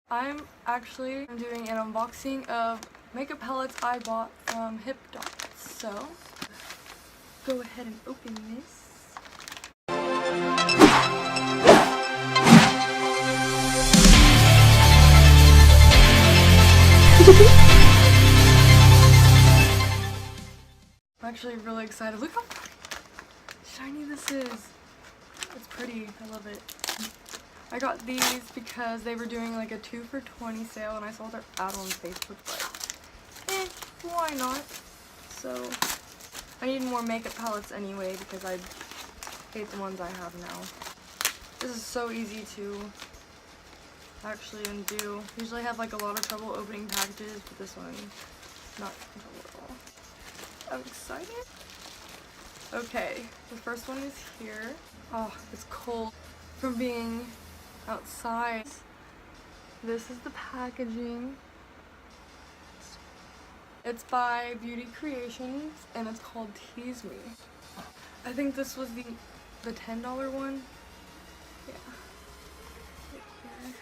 I'm doing an unboxing of makeup palettes I bought from Hip-Dot. So, go ahead and open this. I'm actually really excited. Look how shiny this is. It's pretty. I love it. I got these because they were doing like a 2 for $20 sale and I saw their ad on Facebook, like, why not? So, I need more makeup palettes anyway because I hate the ones I have now. This is so easy to actually undo. Usually I have like a lot of trouble opening packages, but this one, not trouble at all. I'm excited. Okay, the first one is here. Oh, it's cold from being outside. This is the packaging. It's by Beauty Creations and it's called Tease Me. I think this was the $10 one. Yeah. Right here.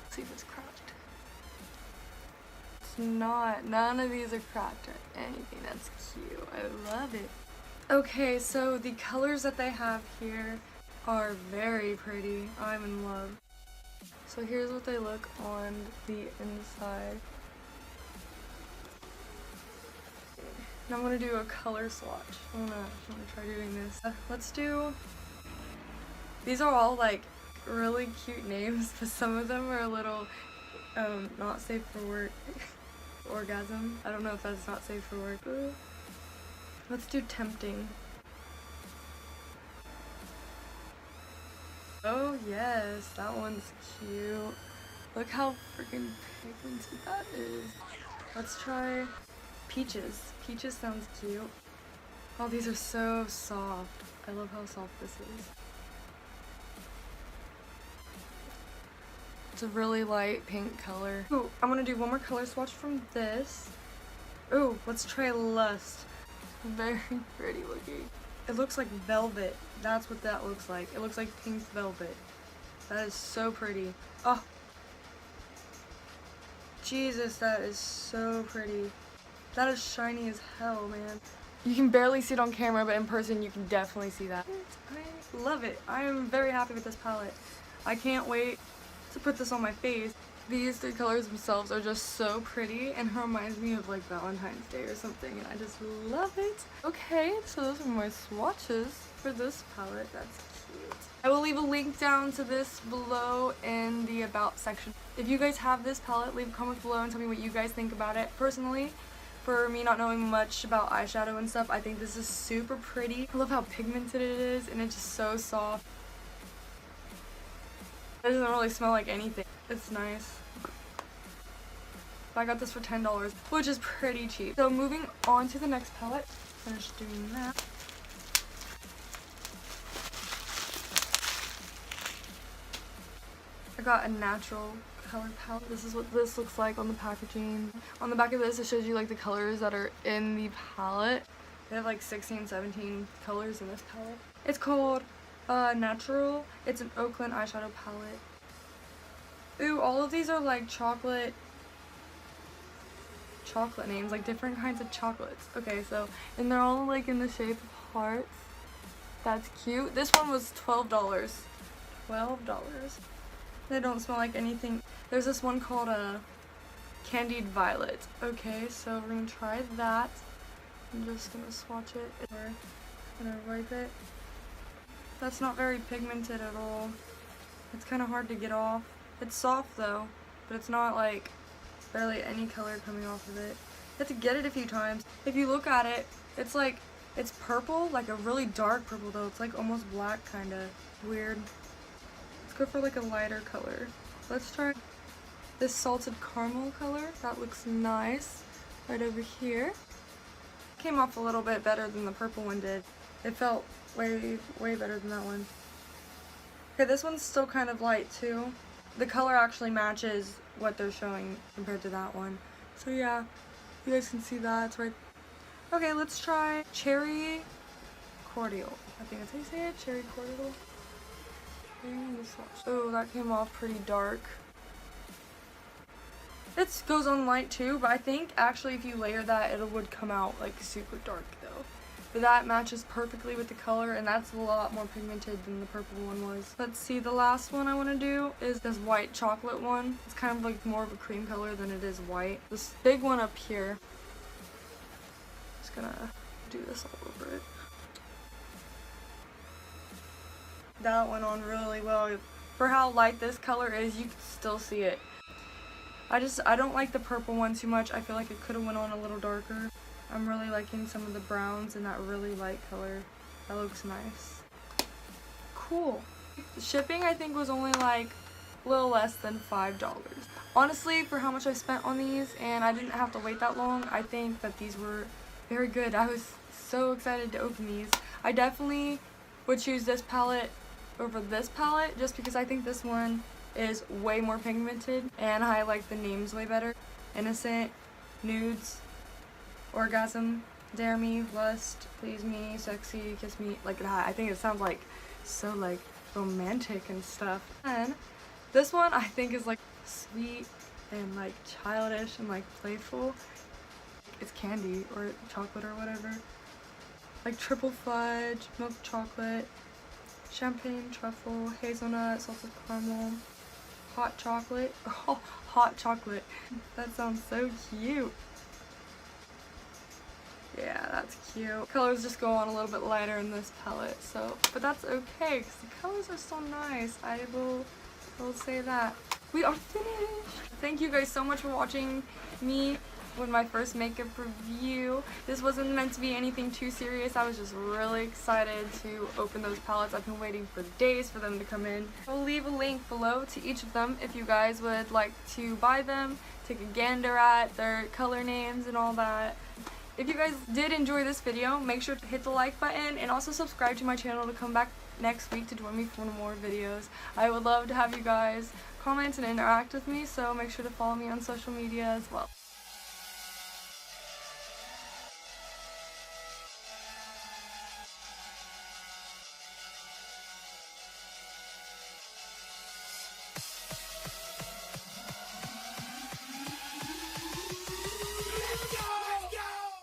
Let's see if it's cracked. It's not. None of these are cracked or anything. That's cute. I love it. Okay, so the colors that they have here are very pretty. I'm in love. So here's what they look on the inside. And I'm gonna do a color swatch. I'm gonna try doing this. Let's do. These are all like really cute names, but some of them are a little not safe for work. Orgasm. I don't know if that's not safe for work. Let's do tempting. Oh yes, that one's cute. Look how freaking pigmented that is. Let's try peaches. Peaches sounds cute. Oh, these are so soft. I love how soft this is. It's a really light pink color. Ooh, I'm gonna do one more color swatch from this. Ooh, let's try Lust. Very pretty looking. It looks like velvet. That's what that looks like. It looks like pink velvet. That is so pretty. Oh, Jesus, that is so pretty. That is shiny as hell, man. You can barely see it on camera, but in person you can definitely see that. I love it. I am very happy with this palette. I can't wait to put this on my face. These three colors themselves are just so pretty and it reminds me of like Valentine's Day or something, and I just love it. Okay, so those are my swatches for this palette. That's cute. I will leave a link down to this below in the about section. If you guys have this palette, leave a comment below and tell me what you guys think about it. Personally, for me not knowing much about eyeshadow and stuff, I think this is super pretty. I love how pigmented it is and it's just so soft. It doesn't really smell like anything. It's nice. I got this for $10, which is pretty cheap. So moving on to the next palette. Finish doing that. I got a natural color palette. This is what this looks like on the packaging. On the back of this, it shows you like the colors that are in the palette. They have like 16, 17 colors in this palette. It's called Natural. It's an Oakland eyeshadow palette. Ooh, all of these are like chocolate names, like different kinds of chocolates. Okay, so, and they're all like in the shape of hearts. That's cute. This one was $12. $12. They don't smell like anything. There's this one called Candied Violet. Okay, so we're gonna try that. I'm just gonna swatch it. We're gonna wipe it. That's not very pigmented at all. It's kind of hard to get off. It's soft though, but it's not like barely any color coming off of it. You have to get it a few times. If you look at it, it's like, it's purple, like a really dark purple though. It's like almost black, kind of weird. Let's go for like a lighter color. Let's try this salted caramel color. That looks nice. Right over here. Came off a little bit better than the purple one did. It felt way better than that one. Okay, this one's still kind of light too. The color actually matches what they're showing compared to that one. So yeah, you guys can see that. It's right. Okay, let's try Cherry Cordial. I think that's how you say it. Cherry Cordial. Oh, that came off pretty dark. It goes on light too, but I think actually if you layer that, it would come out like super dark though. But that matches perfectly with the color, and that's a lot more pigmented than the purple one was. Let's see, the last one I want to do is this white chocolate one. It's kind of like more of a cream color than it is white. This big one up here. Just gonna do this all over it. That went on really well. For how light this color is, you can still see it. I don't like the purple one too much. I feel like it could have went on a little darker. I'm really liking some of the browns in that really light color. That looks nice. Cool. The shipping I think was only like a little less than $5. Honestly, for how much I spent on these and I didn't have to wait that long, I think that these were very good. I was so excited to open these. I definitely would choose this palette over this palette just because I think this one is way more pigmented and I like the names way better. Innocent, Nudes, Orgasm, Dare Me, Lust, Please Me, Sexy, Kiss Me, like that. I think it sounds like so like romantic and stuff. And this one I think is like sweet and like childish and like playful. It's candy or chocolate or whatever. Like triple fudge, milk chocolate, champagne, truffle, hazelnut, salted caramel, hot chocolate. Oh, hot chocolate. That sounds so cute. Yeah, that's cute. Colors just go on a little bit lighter in this palette, so, but that's okay because the colors are so nice. I will say that. We are finished. Thank you guys so much for watching me with my first makeup review. This wasn't meant to be anything too serious. I was just really excited to open those palettes. I've been waiting for days for them to come in. I'll leave a link below to each of them if you guys would like to buy them, take a gander at their color names and all that. If you guys did enjoy this video, make sure to hit the like button and also subscribe to my channel to come back next week to join me for more videos. I would love to have you guys comment and interact with me, so make sure to follow me on social media as well.